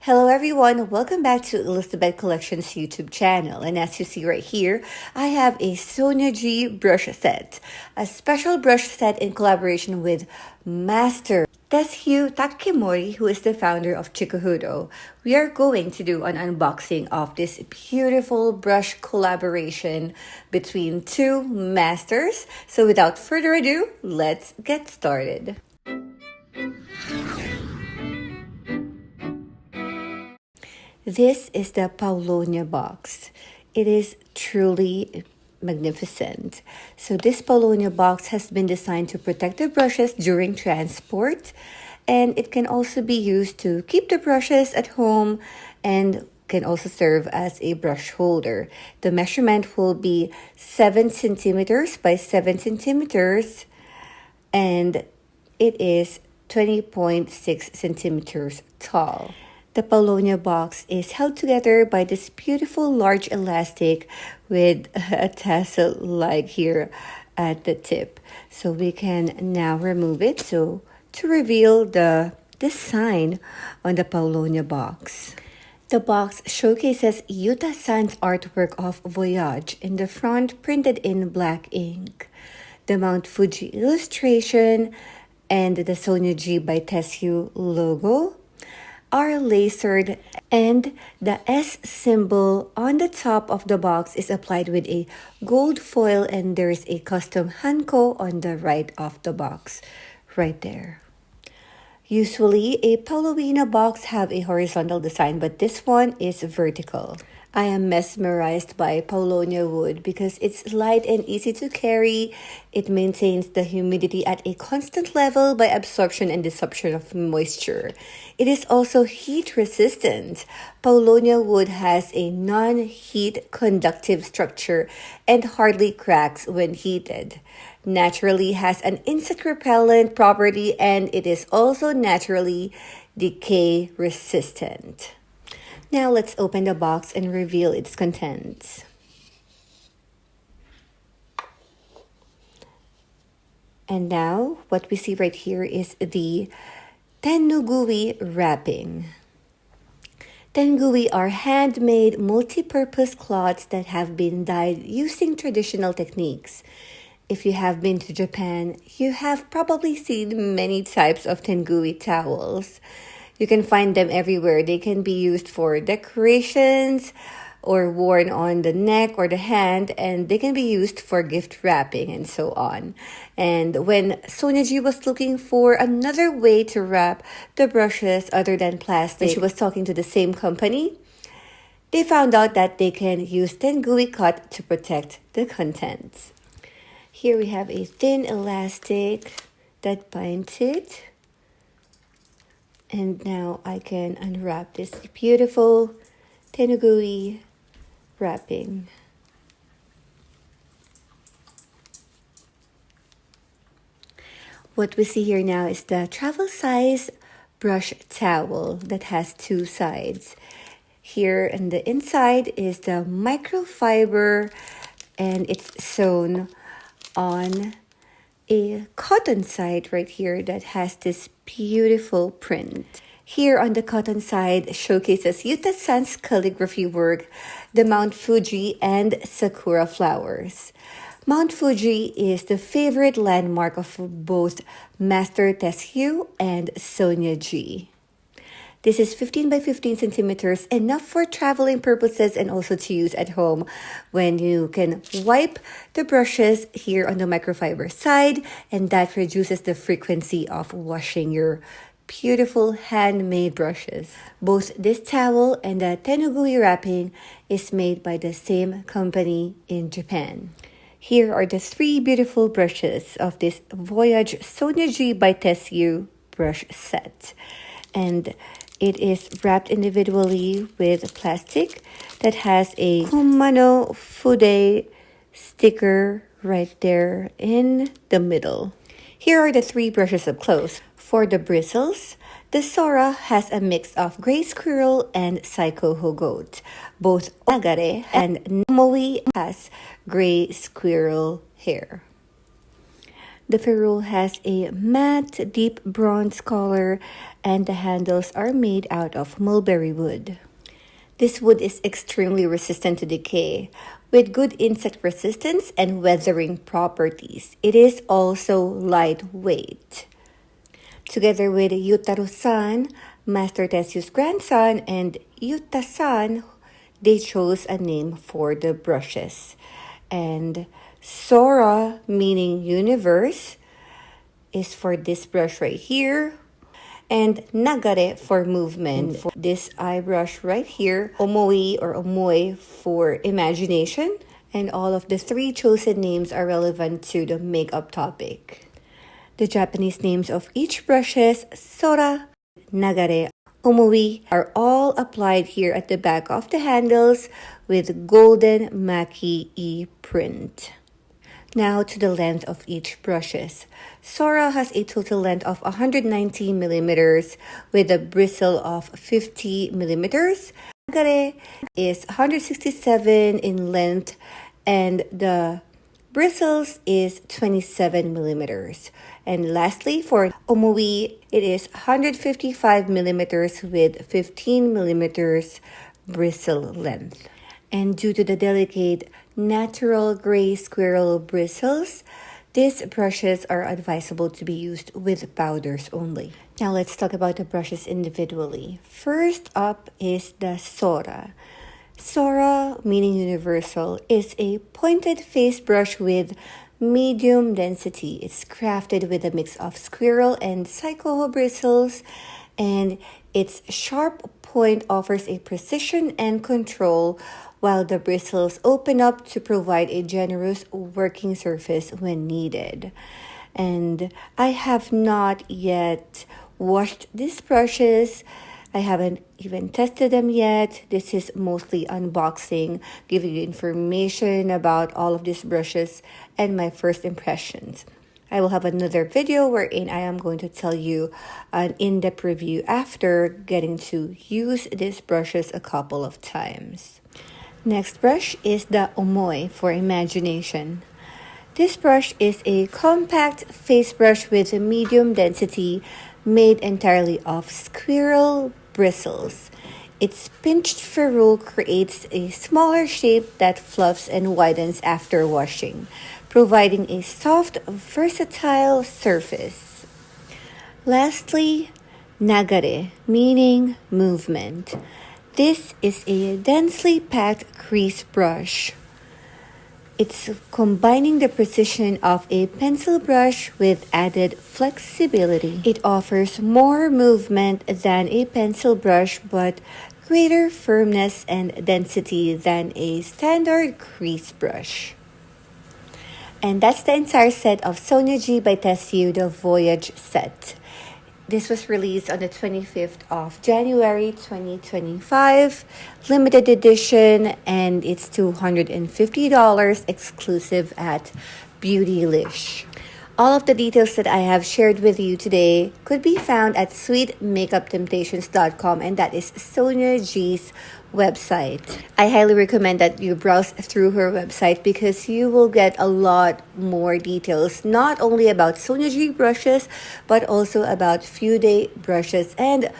Hello everyone, welcome back to 𝒮𝑒𝑒𝑒 Collections YouTube channel. And as you see right here, I have a Sonia G brush set, a special brush set in collaboration with Master Tesshyu Takemori, who is the founder of Chikuhodo. We are going to do an unboxing of this beautiful brush collaboration between two masters. So without further ado, let's get started. This is the Paulownia box. It is truly magnificent. So this Paulownia box has been designed to protect the brushes during transport, and it can also be used to keep the brushes at home and can also serve as a brush holder. The measurement will be 7 centimeters by 7 centimeters, and it is 20.6 centimeters tall. The Paulownia box is held together by this beautiful large elastic with a tassel like here at the tip. So we can now remove it to reveal the design on the Paulownia box. The box showcases Yuta-san's artwork of Voyager in the front, printed in black ink. The Mount Fuji illustration and the Sonia G by Tesshu logo are lasered, and the S symbol on the top of the box is applied with a gold foil, and there's a custom hanko on the right of the box right there. Usually a Paulownia box have a horizontal design, but this one is vertical. I am mesmerized by Paulownia wood because it's light and easy to carry. It maintains the humidity at a constant level by absorption and dissipation of moisture. It is also heat resistant. Paulownia wood has a non-heat conductive structure and hardly cracks when heated. Naturally has an insect repellent property, and it is also naturally decay resistant. Now let's open the box and reveal its contents. And now what we see right here is the tenugui wrapping. Tenugui are handmade multi-purpose cloths that have been dyed using traditional techniques. If you have been to Japan, you have probably seen many types of tenugui towels. You can find them everywhere. They can be used for decorations or worn on the neck or the hand, and they can be used for gift wrapping and so on. And when Sonia G was looking for another way to wrap the brushes other than plastic, when she was talking to the same company, they found out that they can use tenugui cut to protect the contents. Here we have a thin elastic that binds it. And now I can unwrap this beautiful tenugui wrapping. What we see here now is the travel size brush towel that has two sides. Here on the inside is the microfiber, and it's sewn on a cotton side right here that has this beautiful print. Here on the cotton side showcases Yuta-san's calligraphy work, the Mount Fuji and sakura flowers. Mount Fuji is the favorite landmark of both Master Tesshyu and Sonia G. This is 15 by 15 centimeters, enough for traveling purposes and also to use at home when you can wipe the brushes here on the microfiber side, and that reduces the frequency of washing your beautiful handmade brushes. Both this towel and the tenugui wrapping is made by the same company in Japan. Here are the three beautiful brushes of this Voyager Sonia G by Tesshyu brush set. And it is wrapped individually with plastic that has a Kumano Fude sticker right there in the middle. Here are the three brushes up close. For the bristles, the SORA has a mix of gray squirrel and 𝒮𝑒𝑒𝑒. Both NAGARE and OMOI has gray squirrel hair. The ferrule has a matte, deep bronze color, and the handles are made out of mulberry wood. This wood is extremely resistant to decay, with good insect resistance and weathering properties. It is also lightweight. Together with Yutaro-san, Master Tesshu's grandson, and Yuta-san, they chose a name for the brushes. And SORA, meaning universe, is for this brush right here. And NAGARE for movement. For this eye brush right here, OMOI or OMOI for imagination. And all of the 3 chosen names are relevant to the makeup topic. The Japanese names of each brushes, SORA, NAGARE, OMOI, are all applied here at the back of the handles with golden 𝒾𝑔𝑽 print. Now to the length of each brushes. SORA has a total length of 190 millimeters with a bristle of 50 millimeters. NAGARE is 167 in length and the bristles is 27 millimeters. And lastly, for OMOI, it is 155 millimeters with 15 millimeters bristle length. And due to the delicate natural gray squirrel bristles, these brushes are advisable to be used with powders only. Now let's talk about the brushes individually. First up is the SORA. SORA, meaning universal, is a pointed face brush with medium density. It's crafted with a mix of squirrel and Chikuhodo bristles, and its sharp point offers a precision and control, while the bristles open up to provide a generous working surface when needed. And I have not yet washed these brushes. I haven't even tested them yet. This is mostly unboxing, giving you information about all of these brushes and my first impressions. I will have another video wherein I am going to tell you an in-depth review after getting to use these brushes a couple of times. Next brush is the OMOI for imagination. This brush is a compact face brush with a medium density made entirely of squirrel bristles. Its pinched ferrule creates a smaller shape that fluffs and widens after washing, providing a soft, versatile surface. Lastly, NAGARE, meaning movement. This is a densely packed crease brush. It's combining the precision of a pencil brush with added flexibility. It offers more movement than a pencil brush, but greater firmness and density than a standard crease brush. And that's the entire set of Sonia G by Tesshyu, the Voyager set. This was released on the 25th of January 2025, limited edition, and it's $250 exclusive at Beautylish. All of the details that I have shared with you today could be found at sweetmakeuptemptations.com, and that is Sonia G's website. I highly recommend that you browse through her website because you will get a lot more details, not only about Sonia G brushes, but also about Fude brushes and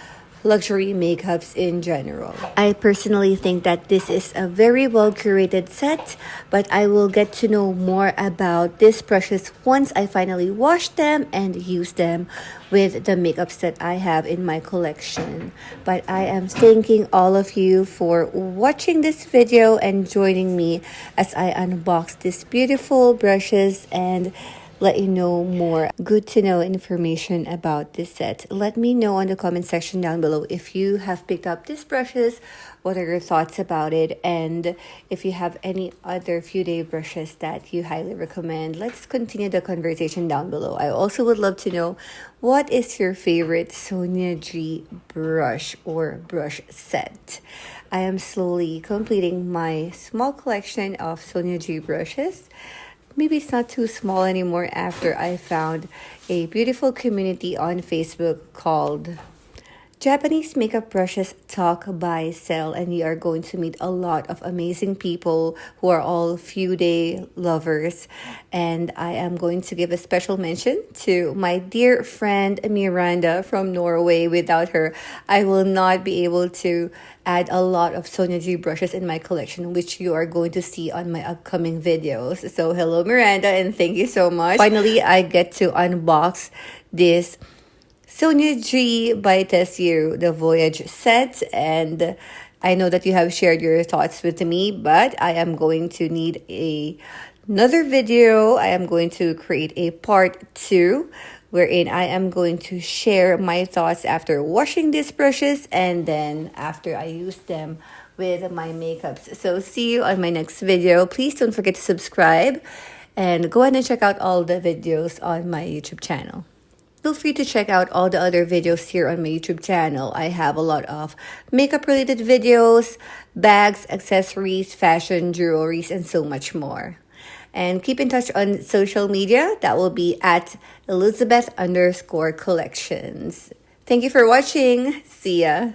luxury makeups in general. I personally think that this is a very well curated set, but I will get to know more about these brushes once I finally wash them and use them with the makeups that I have in my collection. But I am thanking all of you for watching this video and joining me as I unbox these beautiful brushes and let you know more good to know information about this set. Let me know in the comment section down below if you have picked up these brushes, what are your thoughts about it, and if you have any other Fude brushes that you highly recommend. Let's continue the conversation down below. I also would love to know what is your favorite Sonia G brush or brush set. I am slowly completing my small collection of Sonia G brushes. Maybe it's not too small anymore after I found a beautiful community on Facebook called Japanese makeup brushes talk, buy, sell, and you are going to meet a lot of amazing people who are all Fude lovers. And I am going to give a special mention to my dear friend Miranda from Norway. Without her, I will not be able to add a lot of Sonia G brushes in my collection, which you are going to see on my upcoming videos. So hello Miranda, and thank you so much. Finally, I get to unbox this Sonia G by Tesshyu, the Voyager set, and I know that you have shared your thoughts with me, but I am going to need another video. I am going to create a part 2 wherein I am going to share my thoughts after washing these brushes and then after I use them with my makeups. So see you on my next video. Please don't forget to subscribe and go ahead and check out all the videos on my YouTube channel. Feel free to check out all the other videos here on my YouTube channel. I have a lot of makeup related videos, bags, accessories, fashion, jewelries, and so much more. And keep in touch on social media. That will be at 𝒮𝑔𝑽_collections. Thank you for watching. See ya.